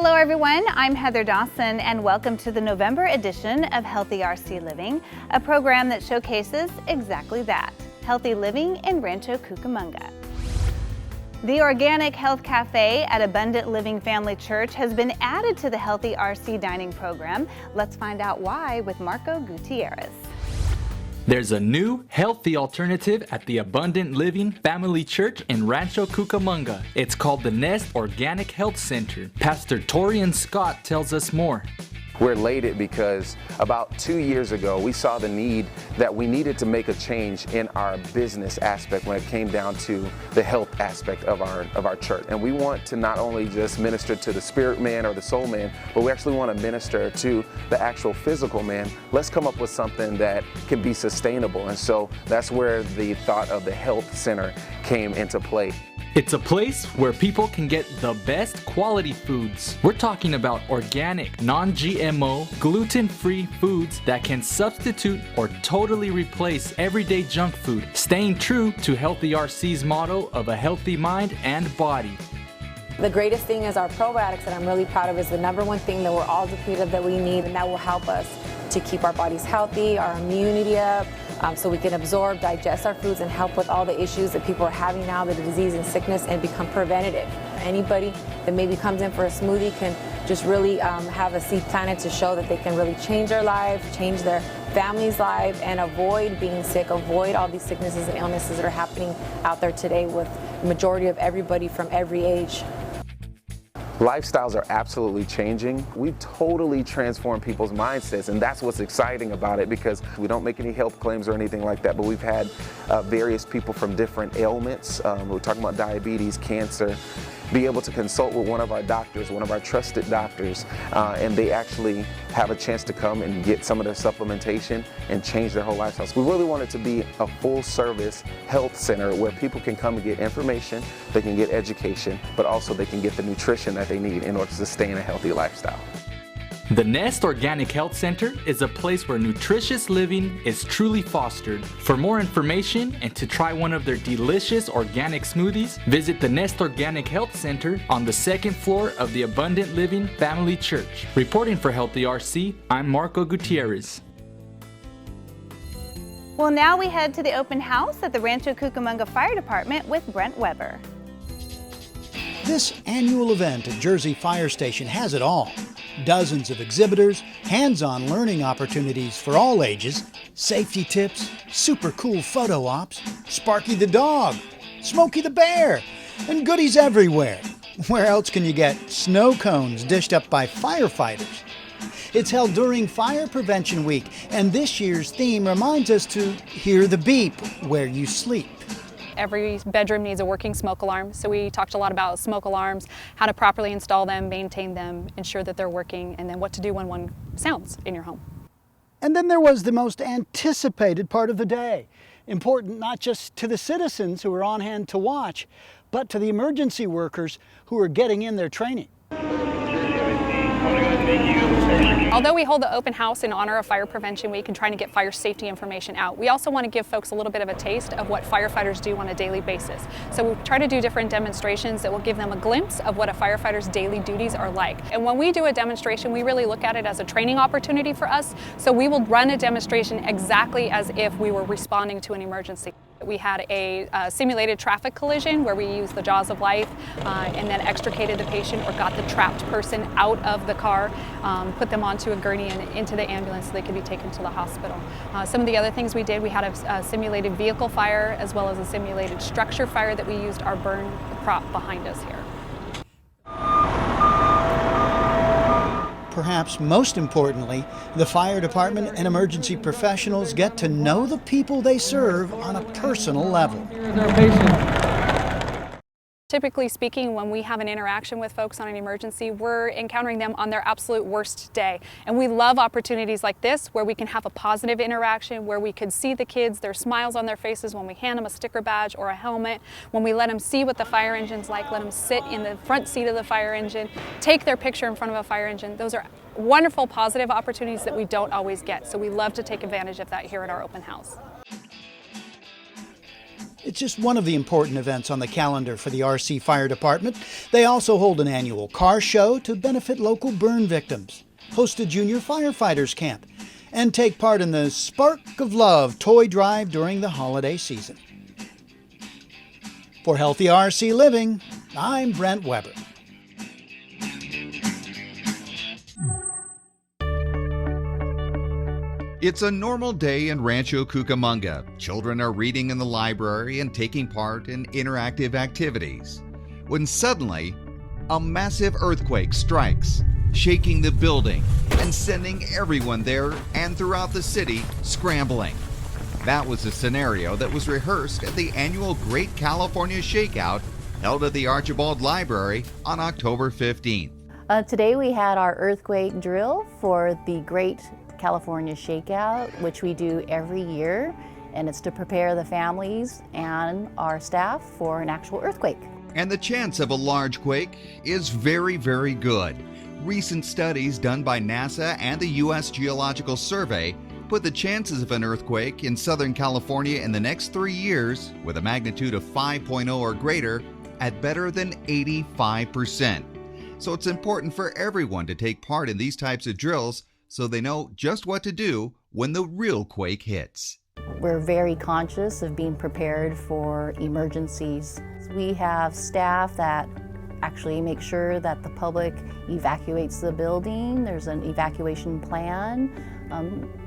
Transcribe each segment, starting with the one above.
Hello everyone, I'm Heather Dawson and welcome to the November edition of Healthy RC Living, a program that showcases exactly that, healthy living in Rancho Cucamonga. The Organic Health Cafe at Abundant Living Family Church has been added to the Healthy RC Dining program. Let's find out why with Marco Gutierrez. There's a new, healthy alternative at the Abundant Living Family Church in Rancho Cucamonga. It's called the Nest Organic Health Center. Pastor Torian Scott tells us more. We're elated because about 2 years ago, we saw the need that we needed to make a change in our business aspect when it came down to the health aspect of our church. And we want to not only just minister to the spirit man or the soul man, but we actually want to minister to the actual physical man. Let's come up with something that can be sustainable. And so that's where the thought of the health center came into play. It's a place where people can get the best quality foods. We're talking about organic, non-GMO, gluten-free foods that can substitute or totally replace everyday junk food, staying true to Healthy RC's motto of a healthy mind and body. The greatest thing is our probiotics that I'm really proud of is the number one thing that we're all depleted that we need, and that will help us to keep our bodies healthy, our immunity up, so we can absorb, digest our foods and help with all the issues that people are having now, the disease and sickness, and become preventative. Anybody that maybe comes in for a smoothie can just really have a seed planted to show that they can really change their life, change their family's life, and avoid being sick, avoid all these sicknesses and illnesses that are happening out there today with the majority of everybody from every age. Lifestyles are absolutely changing. We've totally transformed people's mindsets, and that's what's exciting about it, because we don't make any health claims or anything like that, but we've had various people from different ailments, we're talking about diabetes, cancer, be able to consult with one of our doctors, one of our trusted doctors, and they actually have a chance to come and get some of their supplementation and change their whole lifestyles. We really want it to be a full-service health center where people can come and get information, they can get education, but also they can get the nutrition that they need in order to sustain a healthy lifestyle. The Nest Organic Health Center is a place where nutritious living is truly fostered. For more information and to try one of their delicious organic smoothies, visit the Nest Organic Health Center on the second floor of the Abundant Living Family Church. Reporting for Healthy RC, I'm Marco Gutierrez. Well, now we head to the open house at the Rancho Cucamonga Fire Department with Brent Weber. This annual event at Jersey Fire Station has it all. Dozens of exhibitors, hands-on learning opportunities for all ages, safety tips, super cool photo ops, Sparky the dog, Smokey the bear, and goodies everywhere. Where else can you get snow cones dished up by firefighters? It's held during Fire Prevention Week, and this year's theme reminds us to hear the beep where you sleep. Every bedroom needs a working smoke alarm, so we talked a lot about smoke alarms, how to properly install them, maintain them, ensure that they're working, and then what to do when one sounds in your home. And then there was the most anticipated part of the day, important not just to the citizens who were on hand to watch, but to the emergency workers who were getting in their training. Although we hold the open house in honor of Fire Prevention Week and trying to get fire safety information out, we also want to give folks a little bit of a taste of what firefighters do on a daily basis. So we try to do different demonstrations that will give them a glimpse of what a firefighter's daily duties are like. And when we do a demonstration, we really look at it as a training opportunity for us. So we will run a demonstration exactly as if we were responding to an emergency. We had a simulated traffic collision where we used the jaws of life and then extricated the patient or got the trapped person out of the car, put them onto a gurney and into the ambulance so they could be taken to the hospital. Some of the other things we did, we had a simulated vehicle fire as well as a simulated structure fire that we used our burn prop behind us here. Perhaps most importantly, the fire department and emergency professionals get to know the people they serve on a personal level. Here's our patient. Typically speaking, when we have an interaction with folks on an emergency, we're encountering them on their absolute worst day. And we love opportunities like this where we can have a positive interaction, where we could see the kids, their smiles on their faces when we hand them a sticker badge or a helmet, when we let them see what the fire engine's like, let them sit in the front seat of the fire engine, take their picture in front of a fire engine. Those are wonderful positive opportunities that we don't always get. So we love to take advantage of that here at our open house. It's just one of the important events on the calendar for the RC Fire Department. They also hold an annual car show to benefit local burn victims, host a junior firefighters camp, and take part in the Spark of Love toy drive during the holiday season. For Healthy RC Living, I'm Brent Weber. It's a normal day in Rancho Cucamonga. Children are reading in the library and taking part in interactive activities. When suddenly, a massive earthquake strikes, shaking the building and sending everyone there and throughout the city scrambling. That was the scenario that was rehearsed at the annual Great California Shakeout held at the Archibald Library on October 15th. Today we had our earthquake drill for the Great California Shakeout, which we do every year, and it's to prepare the families and our staff for an actual earthquake. And the chance of a large quake is very, very good. Recent studies done by NASA and the U.S. Geological Survey put the chances of an earthquake in Southern California in the next 3 years, with a magnitude of 5.0 or greater, at better than 85%. So it's important for everyone to take part in these types of drills so they know just what to do when the real quake hits. We're very conscious of being prepared for emergencies. We have staff that actually make sure that the public evacuates the building. There's an evacuation plan.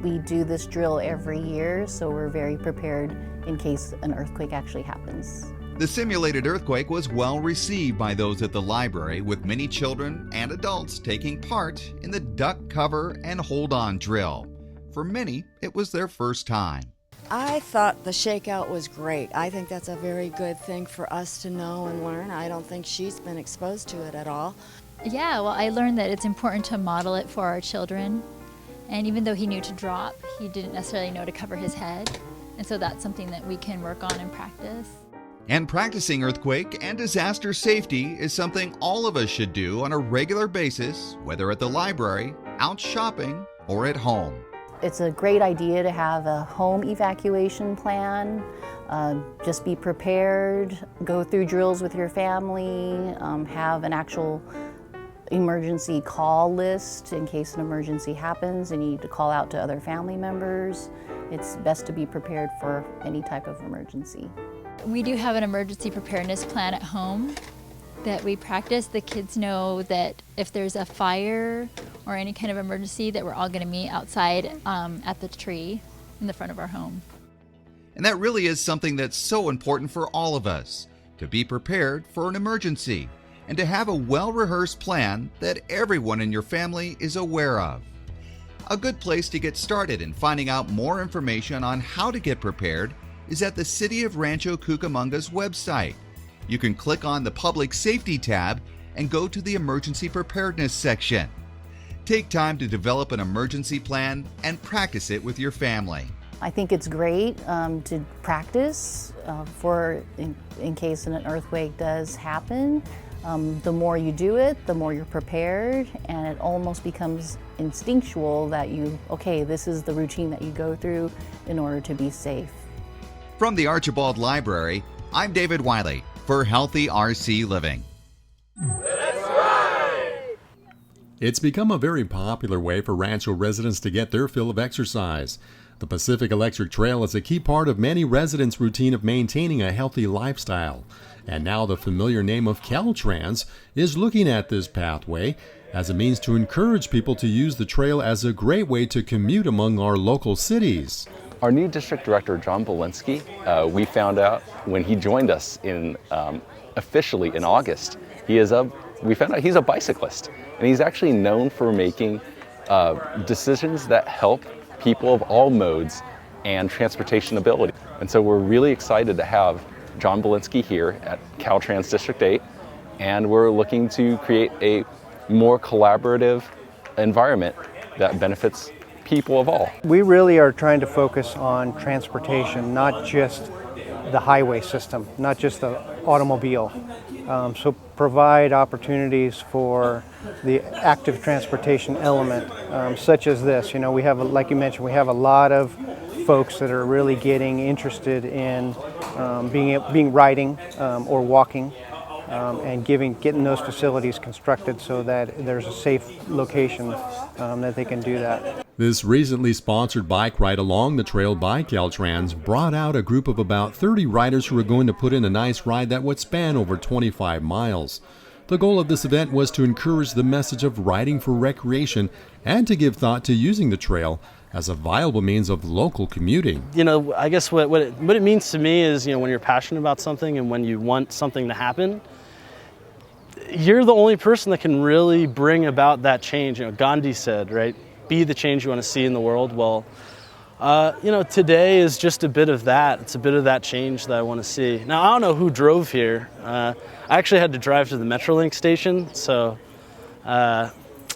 We do this drill every year, so we're very prepared in case an earthquake actually happens. The simulated earthquake was well received by those at the library, with many children and adults taking part in the duck, cover, and hold on drill. For many, it was their first time. I thought the shakeout was great. I think that's a very good thing for us to know and learn. I don't think she's been exposed to it at all. Yeah, well, I learned that it's important to model it for our children. And even though he knew to drop, he didn't necessarily know to cover his head. And so that's something that we can work on and practice. And practicing earthquake and disaster safety is something all of us should do on a regular basis, whether at the library, out shopping, or at home. It's a great idea to have a home evacuation plan. Just be prepared, go through drills with your family, have an actual emergency call list in case an emergency happens and you need to call out to other family members. It's best to be prepared for any type of emergency. We do have an emergency preparedness plan at home that we practice. The kids know that if there's a fire or any kind of emergency, that we're all going to meet outside at the tree in the front of our home. And that really is something that's so important for all of us, to be prepared for an emergency and to have a well-rehearsed plan that everyone in your family is aware of. A good place to get started in finding out more information on how to get prepared is at the City of Rancho Cucamonga's website. You can click on the Public Safety tab and go to the Emergency Preparedness section. Take time to develop an emergency plan and practice it with your family. I think it's great to practice in case an earthquake does happen. The more you do it, the more you're prepared, and it almost becomes instinctual that this is the routine that you go through in order to be safe. From the Archibald Library, I'm David Wiley for Healthy RC Living. It's become a very popular way for Rancho residents to get their fill of exercise. The Pacific Electric Trail is a key part of many residents' routine of maintaining a healthy lifestyle. And now the familiar name of Caltrans is looking at this pathway as a means to encourage people to use the trail as a great way to commute among our local cities. Our new district director, John Belinsky, we found out when he joined us officially in August, we found out he's a bicyclist, and he's actually known for making decisions that help people of all modes and transportation ability. And so we're really excited to have John Belinsky here at Caltrans District 8, and we're looking to create a more collaborative environment that benefits people of all. We really are trying to focus on transportation, not just the highway system, not just the automobile. So provide opportunities for the active transportation element, such as this. We have, like you mentioned, we have a lot of folks that are really getting interested in riding or walking, and getting those facilities constructed so that there's a safe location that they can do that. This recently sponsored bike ride along the trail by Caltrans brought out a group of about 30 riders who were going to put in a nice ride that would span over 25 miles. The goal of this event was to encourage the message of riding for recreation and to give thought to using the trail as a viable means of local commuting. You know, I guess what it means to me is, you know, when you're passionate about something and when you want something to happen, you're the only person that can really bring about that change. You know, Gandhi said, right, be the change you want to see in the world. Well, you know, today is just a bit of that. It's a bit of that change that I want to see. Now, I don't know who drove here. I actually had to drive to the Metrolink station, so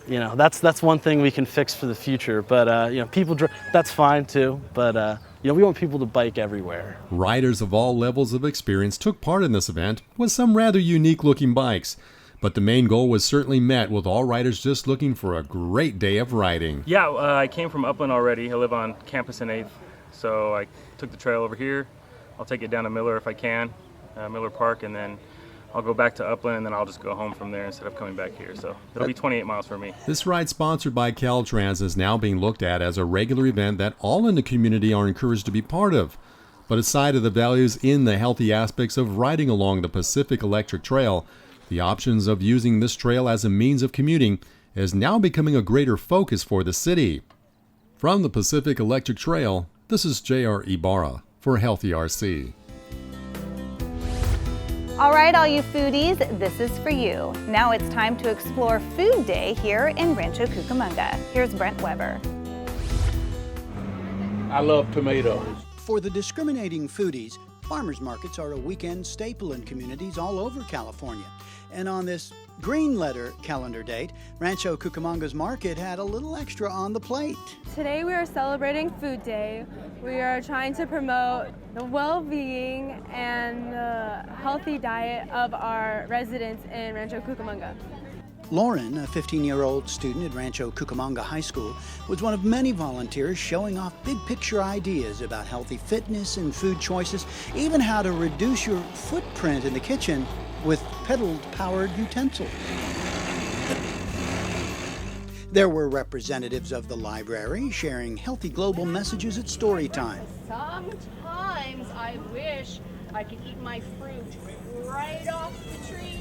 you know, that's one thing we can fix for the future. But you know, that's fine too. But you know, we want people to bike everywhere. Riders of all levels of experience took part in this event with some rather unique-looking bikes. But the main goal was certainly met, with all riders just looking for a great day of riding. Yeah, I came from Upland already. I live on campus in 8th, so I took the trail over here. I'll take it down to Miller if I can, Miller Park, and then I'll go back to Upland, and then I'll just go home from there instead of coming back here. So it'll be 28 miles for me. This ride, sponsored by Caltrans, is now being looked at as a regular event that all in the community are encouraged to be part of. But aside of the values in the healthy aspects of riding along the Pacific Electric Trail, the options of using this trail as a means of commuting is now becoming a greater focus for the city. From the Pacific Electric Trail, this is J.R. Ibarra for Healthy RC. All right, all you foodies, this is for you. Now it's time to explore Food Day here in Rancho Cucamonga. Here's Brent Weber. I love tomatoes. For the discriminating foodies, farmers markets are a weekend staple in communities all over California. And on this green letter calendar date, Rancho Cucamonga's market had a little extra on the plate. Today we are celebrating Food Day. We are trying to promote the well-being and healthy diet of our residents in Rancho Cucamonga. Lauren, a 15-year-old student at Rancho Cucamonga High School, was one of many volunteers showing off big-picture ideas about healthy fitness and food choices, even how to reduce your footprint in the kitchen with pedal-powered utensils. There were representatives of the library sharing healthy global messages at story time. Sometimes I wish I could eat my fruit right off the tree.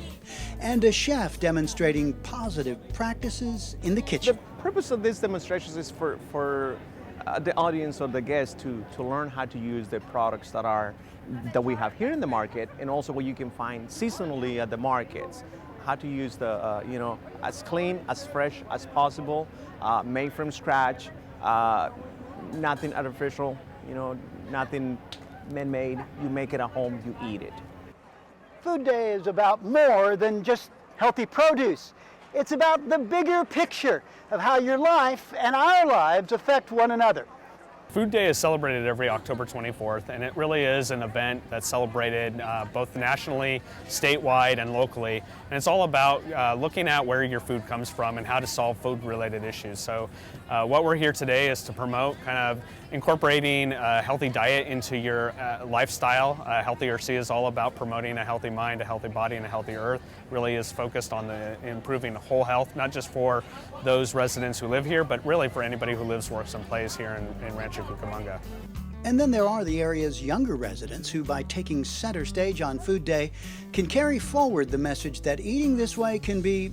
And a chef demonstrating positive practices in the kitchen. The purpose of these demonstrations is for the audience or the guests to learn how to use the products that we have here in the market, and also what you can find seasonally at the markets. How to use the you know, as clean, as fresh as possible, made from scratch, nothing artificial, you know, nothing man-made. You make it at home, you eat it. Food Day is about more than just healthy produce. It's about the bigger picture of how your life and our lives affect one another. Food Day is celebrated every October 24th, and it really is an event that's celebrated both nationally, statewide, and locally. And it's all about looking at where your food comes from and how to solve food-related issues. So what we're here today is to promote kind of incorporating a healthy diet into your lifestyle. Healthy RC is all about promoting a healthy mind, a healthy body, and a healthy earth. Really is focused on improving whole health, not just for those residents who live here, but really for anybody who lives, works, and plays here in Rancho Cucamonga. And then there are the area's younger residents who, by taking center stage on Food Day, can carry forward the message that eating this way can be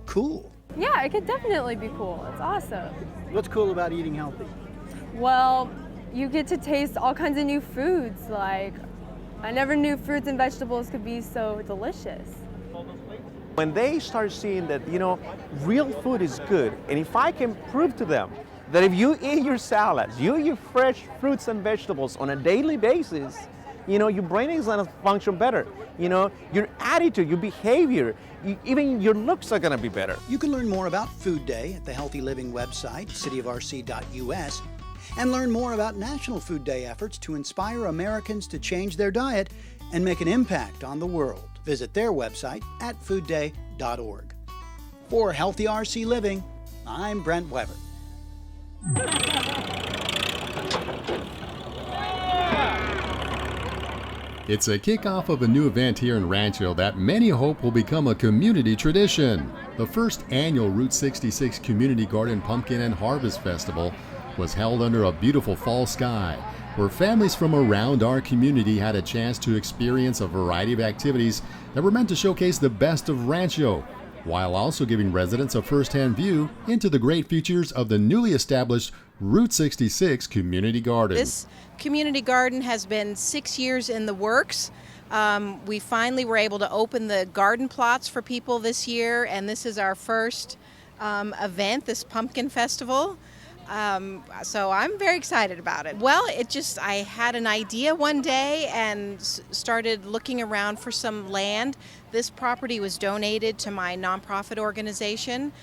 cool. Yeah, it could definitely be cool. It's awesome. What's cool about eating healthy? Well, you get to taste all kinds of new foods. Like, I never knew fruits and vegetables could be so delicious. When they start seeing that, you know, real food is good, and if I can prove to them that if you eat your salads, you eat your fresh fruits and vegetables on a daily basis, you know, your brain is going to function better. You know, your attitude, your behavior, even your looks are going to be better. You can learn more about Food Day at the Healthy Living website, cityofrc.us, and learn more about National Food Day efforts to inspire Americans to change their diet and make an impact on the world. Visit their website at foodday.org. For Healthy RC Living, I'm Brent Weber. It's a kickoff of a new event here in Rancho that many hope will become a community tradition. The first annual Route 66 Community Garden Pumpkin and Harvest Festival was held under a beautiful fall sky, where families from around our community had a chance to experience a variety of activities that were meant to showcase the best of Rancho, while also giving residents a first-hand view into the great features of the newly established Route 66 Community Garden. This community garden has been 6 years in the works. We finally were able to open the garden plots for people this year, and this is our first event, this pumpkin festival. So I'm very excited about it. Well, I had an idea one day and started looking around for some land. This property was donated to my nonprofit organization.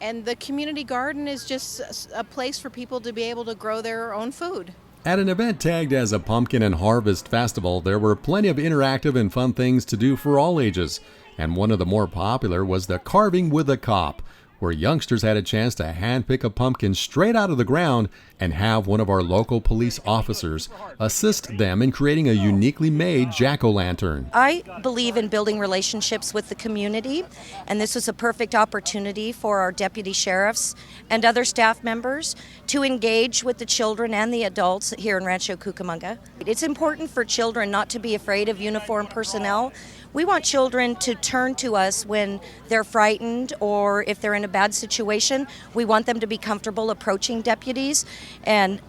And the community garden is just a place for people to be able to grow their own food. At an event tagged as a Pumpkin and Harvest Festival, there were plenty of interactive and fun things to do for all ages. And one of the more popular was the Carving with a Cop, where youngsters had a chance to handpick a pumpkin straight out of the ground and have one of our local police officers assist them in creating a uniquely made jack-o'-lantern. I believe in building relationships with the community, and this was a perfect opportunity for our deputy sheriffs and other staff members to engage with the children and the adults here in Rancho Cucamonga. It's important for children not to be afraid of uniformed personnel. We want children to turn to us when they're frightened or if they're in a bad situation. We want them to be comfortable approaching deputies, and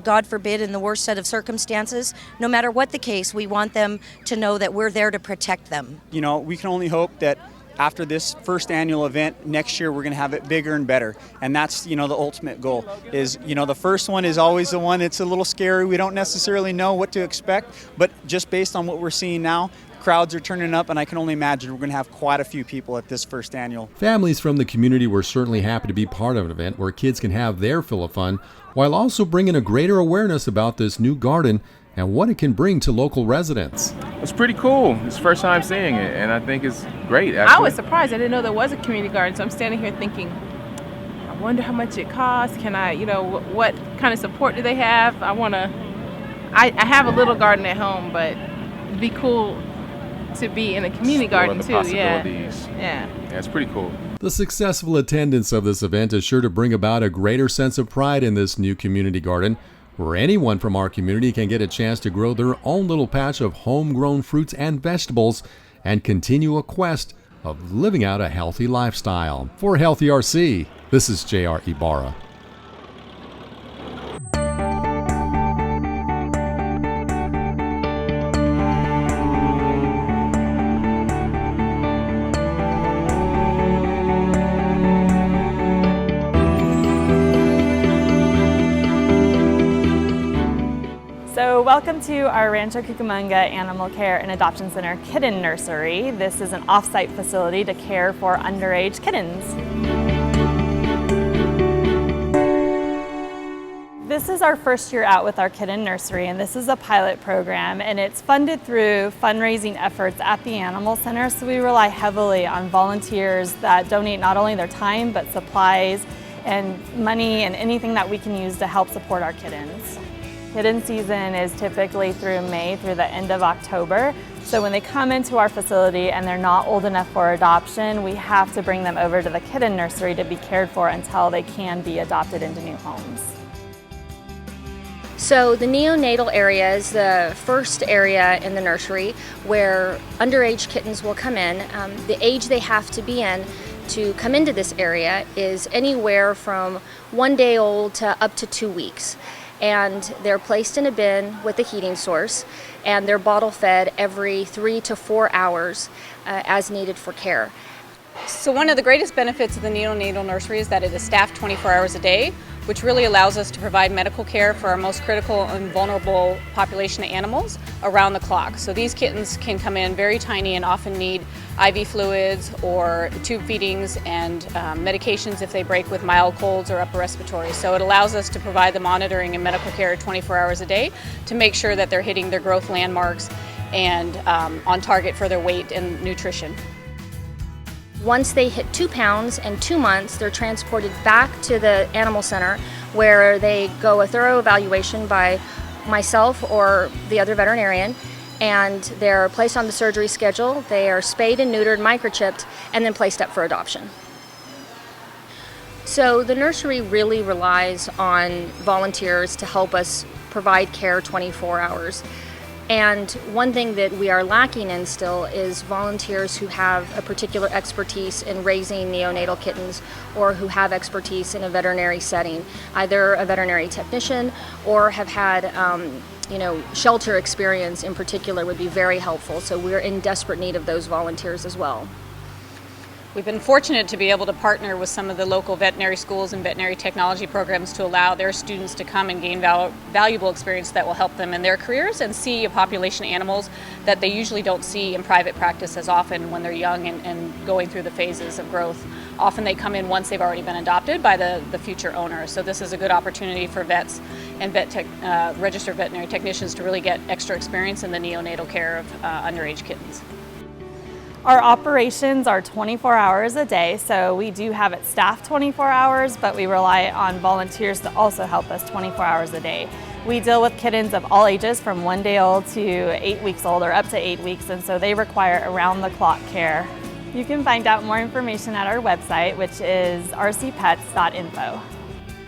God forbid, in the worst set of circumstances, no matter what the case, we want them to know that we're there to protect them. You know, we can only hope that after this first annual event, next year we're going to have it bigger and better. And that's, the ultimate goal is, the first one is always the one that's a little scary. We don't necessarily know what to expect, but just based on what we're seeing now, crowds are turning up, and I can only imagine we're going to have quite a few people at this first annual. Families from the community were certainly happy to be part of an event where kids can have their fill of fun, while also bringing a greater awareness about this new garden and what it can bring to local residents. It's pretty cool. It's the first time seeing it, and I think it's great, actually. I was surprised. I didn't know there was a community garden, so I'm standing here thinking, I wonder how much it costs. Can I, what kind of support do they have? I have a little garden at home, but it'd be cool to be in a community garden too. Yeah, it's pretty cool. The successful attendance of this event is sure to bring about a greater sense of pride in this new community garden, where anyone from our community can get a chance to grow their own little patch of homegrown fruits and vegetables and continue a quest of living out a healthy lifestyle. For Healthy RC, this is J.R. Ibarra. So welcome to our Rancho Cucamonga Animal Care and Adoption Center Kitten Nursery. This is an off-site facility to care for underage kittens. This is our first year out with our Kitten Nursery, and this is a pilot program, and it's funded through fundraising efforts at the Animal Center, so we rely heavily on volunteers that donate not only their time but supplies and money and anything that we can use to help support our kittens. Kitten season is typically through May through the end of October. So when they come into our facility and they're not old enough for adoption, we have to bring them over to the Kitten Nursery to be cared for until they can be adopted into new homes. So the neonatal area is the first area in the nursery where underage kittens will come in. The age they have to be in to come into this area is anywhere from 1 day old to up to 2 weeks. And they're placed in a bin with a heating source, and they're bottle fed every 3 to 4 hours as needed for care. So one of the greatest benefits of the neonatal nursery is that it is staffed 24 hours a day, which really allows us to provide medical care for our most critical and vulnerable population of animals around the clock. So these kittens can come in very tiny and often need IV fluids or tube feedings and medications if they break with mild colds or upper respiratory. So it allows us to provide the monitoring and medical care 24 hours a day to make sure that they're hitting their growth landmarks and on target for their weight and nutrition. Once they hit 2 pounds and 2 months, they're transported back to the animal center where they go a thorough evaluation by myself or the other veterinarian, and they're placed on the surgery schedule. They are spayed and neutered, microchipped, and then placed up for adoption. So the nursery really relies on volunteers to help us provide care 24 hours. And one thing that we are lacking in still is volunteers who have a particular expertise in raising neonatal kittens or who have expertise in a veterinary setting, either a veterinary technician or have had shelter experience in particular would be very helpful. So we're in desperate need of those volunteers as well. We've been fortunate to be able to partner with some of the local veterinary schools and veterinary technology programs to allow their students to come and gain valuable experience that will help them in their careers and see a population of animals that they usually don't see in private practice as often when they're young and going through the phases of growth. Often they come in once they've already been adopted by the future owner. So this is a good opportunity for vets and registered veterinary technicians to really get extra experience in the neonatal care of underage kittens. Our operations are 24 hours a day, so we do have it staffed 24 hours, but we rely on volunteers to also help us 24 hours a day. We deal with kittens of all ages from 1 day old to 8 weeks old or up to 8 weeks, and so they require around-the-clock care. You can find out more information at our website, which is rcpets.info.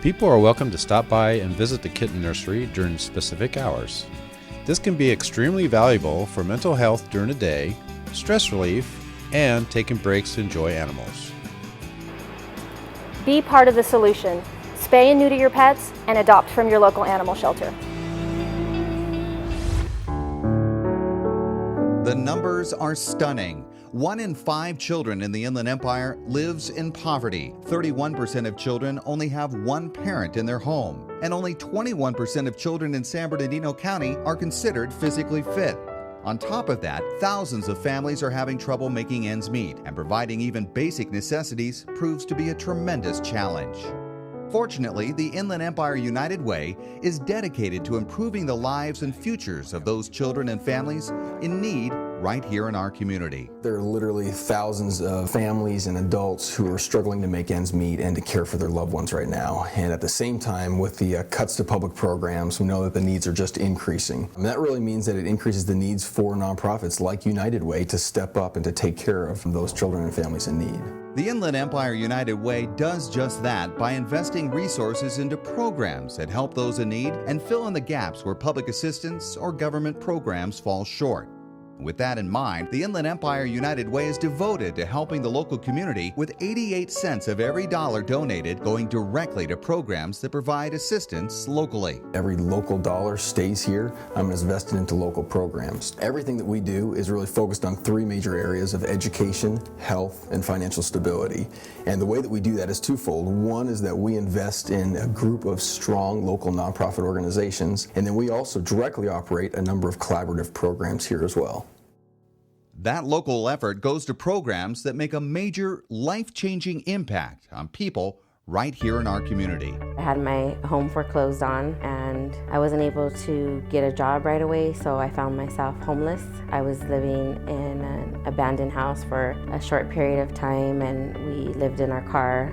People are welcome to stop by and visit the Kitten Nursery during specific hours. This can be extremely valuable for mental health during the day, stress relief, and taking breaks to enjoy animals. Be part of the solution. Spay and neuter your pets and adopt from your local animal shelter. The numbers are stunning. 1 in 5 children in the Inland Empire lives in poverty. 31% of children only have one parent in their home. And only 21% of children in San Bernardino County are considered physically fit. On top of that, thousands of families are having trouble making ends meet, and providing even basic necessities proves to be a tremendous challenge. Fortunately, the Inland Empire United Way is dedicated to improving the lives and futures of those children and families in need right here in our community. There are literally thousands of families and adults who are struggling to make ends meet and to care for their loved ones right now. And at the same time, with the cuts to public programs, we know that the needs are just increasing. And that really means that it increases the needs for nonprofits like United Way to step up and to take care of those children and families in need. The Inland Empire United Way does just that by investing resources into programs that help those in need and fill in the gaps where public assistance or government programs fall short. With that in mind, the Inland Empire United Way is devoted to helping the local community, with 88 cents of every dollar donated going directly to programs that provide assistance locally. Every local dollar stays here and is invested into local programs. Everything that we do is really focused on 3 major areas of education, health, and financial stability. And the way that we do that is twofold. One is that we invest in a group of strong local nonprofit organizations, and then we also directly operate a number of collaborative programs here as well. That local effort goes to programs that make a major life-changing impact on people right here in our community. I had my home foreclosed on and I wasn't able to get a job right away, so I found myself homeless. I was living in an abandoned house for a short period of time, and we lived in our car.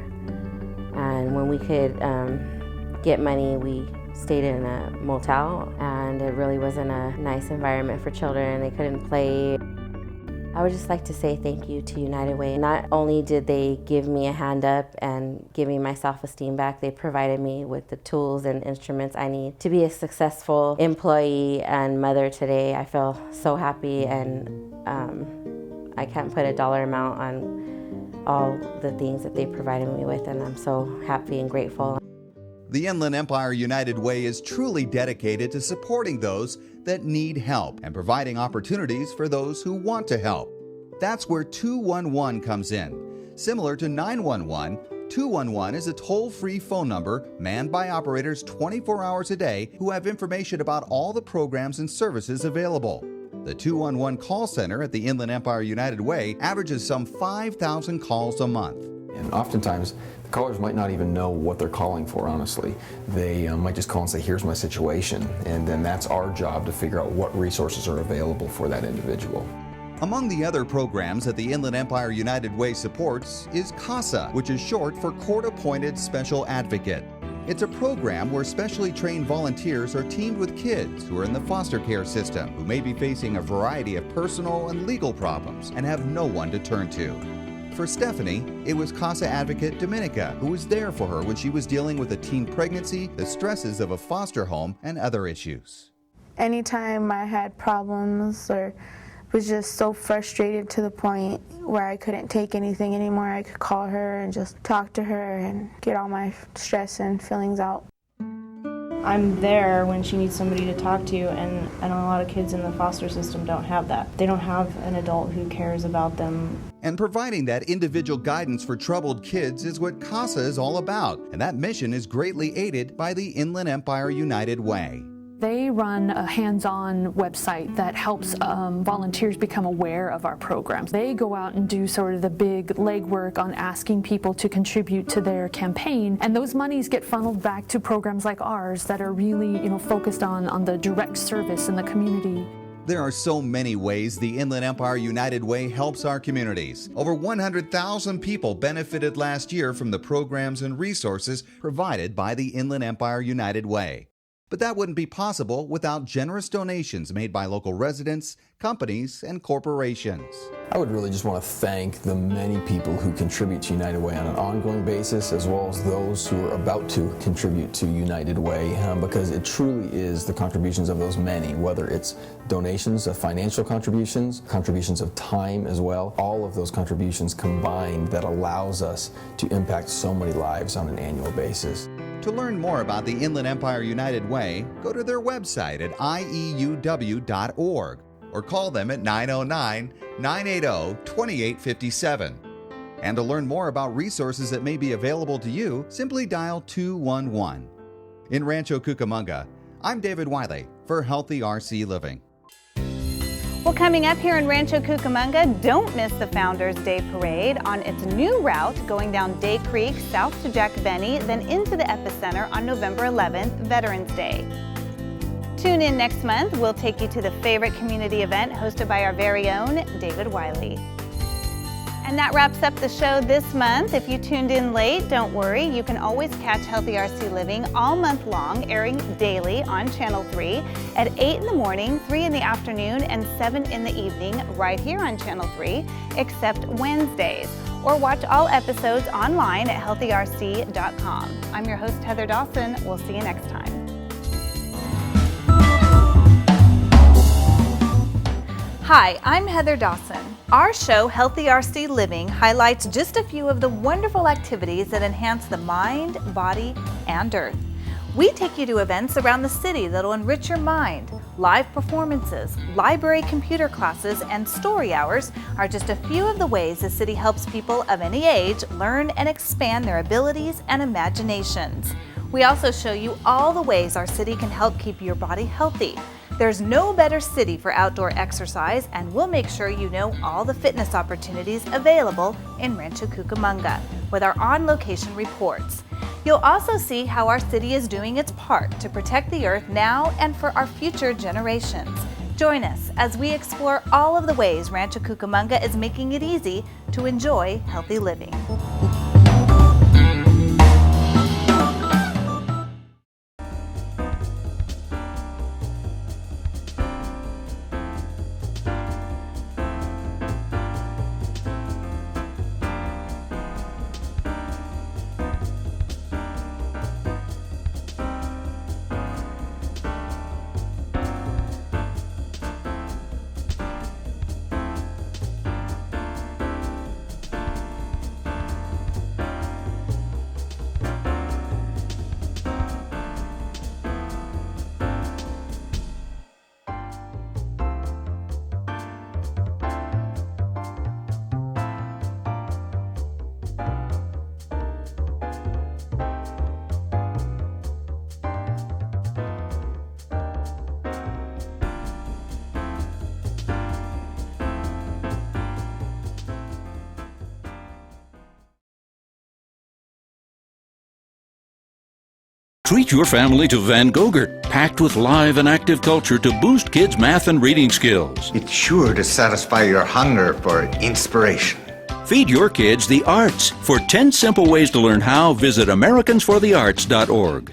And when we could get money, we stayed in a motel, and it really wasn't a nice environment for children. They couldn't play. I would just like to say thank you to United Way. Not only did they give me a hand up and give me my self-esteem back, they provided me with the tools and instruments I need to be a successful employee and mother today. I feel so happy, and I can't put a dollar amount on all the things that they provided me with, and I'm so happy and grateful. The Inland Empire United Way is truly dedicated to supporting those that need help and providing opportunities for those who want to help. That's where 211 comes in. Similar to 911, 211 is a toll-free phone number manned by operators 24 hours a day who have information about all the programs and services available. The 211 call center at the Inland Empire United Way averages some 5,000 calls a month. And oftentimes, the callers might not even know what they're calling for, honestly. They might just call and say, here's my situation, and then that's our job to figure out what resources are available for that individual. Among the other programs that the Inland Empire United Way supports is CASA, which is short for Court Appointed Special Advocate. It's a program where specially trained volunteers are teamed with kids who are in the foster care system who may be facing a variety of personal and legal problems and have no one to turn to. For Stephanie, it was CASA advocate Dominica who was there for her when she was dealing with a teen pregnancy, the stresses of a foster home, and other issues. Anytime I had problems or was just so frustrated to the point where I couldn't take anything anymore, I could call her and just talk to her and get all my stress and feelings out. I'm there when she needs somebody to talk to, and a lot of kids in the foster system don't have that. They don't have an adult who cares about them. And providing that individual guidance for troubled kids is what CASA is all about, and that mission is greatly aided by the Inland Empire United Way. They run a hands-on website that helps volunteers become aware of our programs. They go out and do sort of the big legwork on asking people to contribute to their campaign, and those monies get funneled back to programs like ours that are really, focused on the direct service in the community. There are so many ways the Inland Empire United Way helps our communities. Over 100,000 people benefited last year from the programs and resources provided by the Inland Empire United Way. But that wouldn't be possible without generous donations made by local residents, companies, and corporations. I would really just want to thank the many people who contribute to United Way on an ongoing basis, as well as those who are about to contribute to United Way, because it truly is the contributions of those many, whether it's donations of financial contributions, contributions of time as well, all of those contributions combined that allows us to impact so many lives on an annual basis. To learn more about the Inland Empire United Way, go to their website at ieuw.org or call them at 909-980-2857. And to learn more about resources that may be available to you, simply dial 211. In Rancho Cucamonga, I'm David Wiley for Healthy RC Living. Well, coming up here in Rancho Cucamonga, don't miss the Founders Day Parade on its new route going down Day Creek, south to Jack Benny, then into the Epicenter on November 11th, Veterans Day. Tune in next month. We'll take you to the favorite community event hosted by our very own David Wiley. And that wraps up the show this month. If you tuned in late, don't worry. You can always catch Healthy RC Living all month long, airing daily on Channel 3 at 8 in the morning, 3 in the afternoon, and 7 in the evening right here on Channel 3, except Wednesdays. Or watch all episodes online at healthyrc.com. I'm your host, Heather Dawson. We'll see you next time. Hi, I'm Heather Dawson. Our show, Healthy RC Living, highlights just a few of the wonderful activities that enhance the mind, body, and earth. We take you to events around the city that'll enrich your mind. Live performances, library computer classes, and story hours are just a few of the ways the city helps people of any age learn and expand their abilities and imaginations. We also show you all the ways our city can help keep your body healthy. There's no better city for outdoor exercise, and we'll make sure you know all the fitness opportunities available in Rancho Cucamonga with our on-location reports. You'll also see how our city is doing its part to protect the earth now and for our future generations. Join us as we explore all of the ways Rancho Cucamonga is making it easy to enjoy healthy living. Treat your family to Van Gogurt, packed with live and active culture to boost kids' math and reading skills. It's sure to satisfy your hunger for inspiration. Feed your kids the arts. For 10 simple ways to learn how, visit AmericansForTheArts.org.